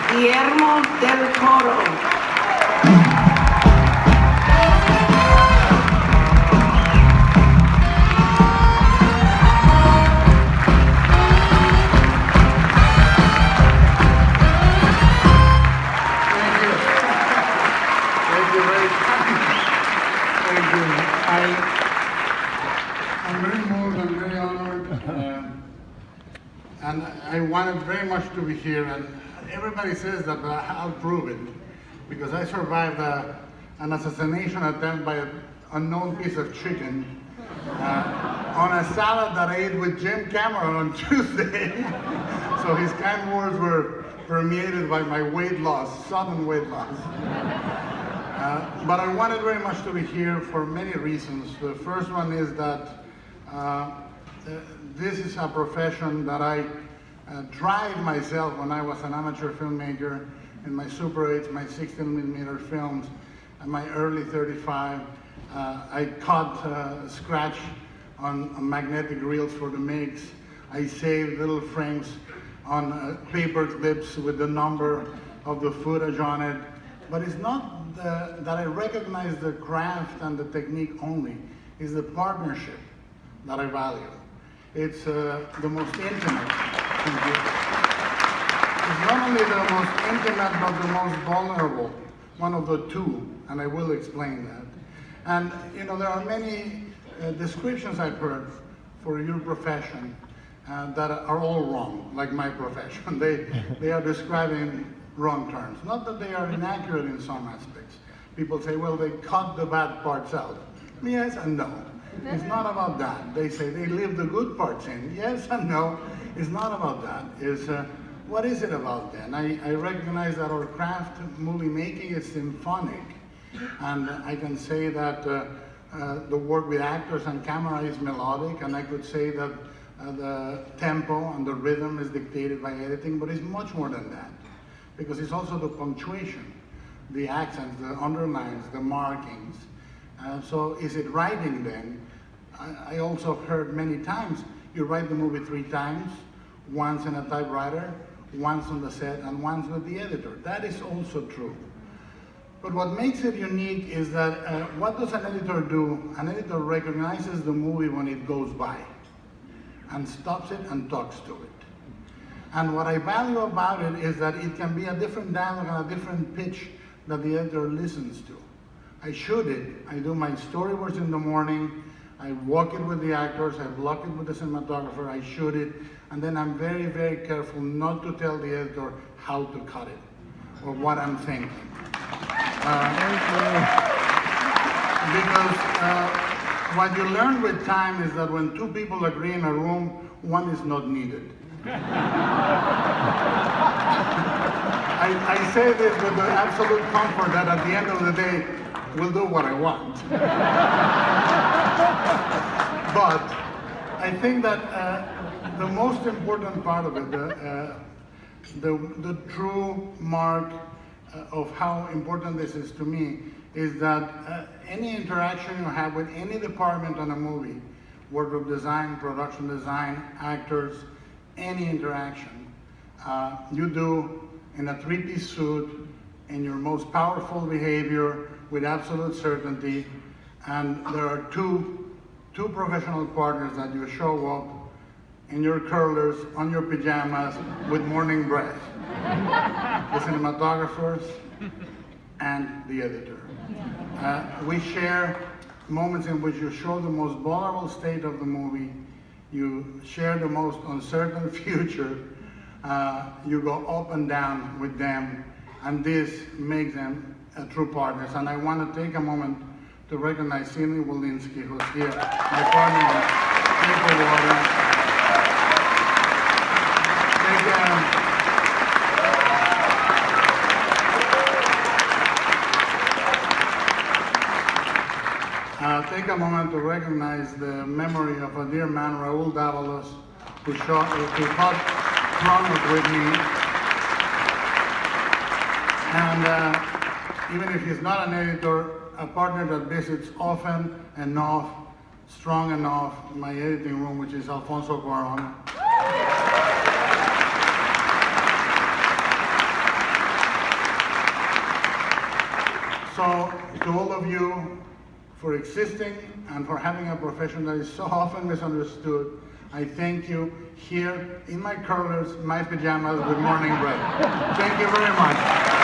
Guillermo del Toro. I'm very moved and very honored, and I wanted very much to be here. And everybody says that, but I'll prove it, because I survived an assassination attempt by an unknown piece of chicken on a salad that I ate with Jim Cameron on Tuesday. So his kind words were permeated by my weight loss, sudden weight loss. But I wanted very much to be here for many reasons. The first one is that this is a profession that I tried myself when I was an amateur filmmaker in my Super 8s, my 16mm films, and my early 35. I cut, scratch on magnetic reels for the makes. I saved little frames on paper clips with the number of the footage on it. But it's not that I recognize the craft and the technique only. It's the partnership that I value. It's the most intimate. It's not only the most intimate, but the most vulnerable, one of the two, and I will explain that. And you know, there are many descriptions I've heard for your profession that are all wrong, like my profession. They are describing wrong terms. Not that they are inaccurate in some aspects. People say, well, they cut the bad parts out. Yes and no. It's not about that. They say they leave the good parts in. Yes and no. It's not about that. It's what is it about then? I recognize that our craft, movie making, is symphonic. And I can say that the work with actors and camera is melodic, and I could say that the tempo and the rhythm is dictated by editing, but it's much more than that. Because it's also the punctuation, the accents, the underlines, the markings. So is it writing then? I also heard many times, you write the movie 3 times, once in a typewriter, once on the set, and once with the editor. That is also true. But what makes it unique is that what does an editor do? An editor recognizes the movie when it goes by and stops it and talks to it. And what I value about it is that it can be a different dialogue and a different pitch that the editor listens to. I shoot it, I do my storyboards in the morning, I walk it with the actors, I block it with the cinematographer, I shoot it, and then I'm very, very careful not to tell the editor how to cut it or what I'm thinking. Because what you learn with time is that when 2 people agree in a room, one is not needed. I say this with the absolute comfort that at the end of the day, we'll do what I want. But I think that the most important part of it, the true mark of how important this is to me, is that any interaction you have with any department on a movie, wardrobe design, production design, actors, any interaction, you do in a 3-piece suit, in your most powerful behavior, with absolute certainty, and there are two professional partners that you show up in your curlers, on your pajamas, with morning breath. The cinematographers and the editor. We share moments in which you show the most vulnerable state of the movie, you share the most uncertain future, you go up and down with them, and this makes them true partners. And I want to take a moment to recognize Sidney Walensky, who's here, my partner in Paper Water. Take a moment to recognize the memory of a dear man, Raul Davalos, who fought Toronto with me. And even if he's not an editor, a partner that visits often enough, strong enough, in my editing room, which is Alfonso Cuarón. So to all of you for existing and for having a profession that is so often misunderstood, I thank you here in my curlers, my pajamas with morning bread. Thank you very much.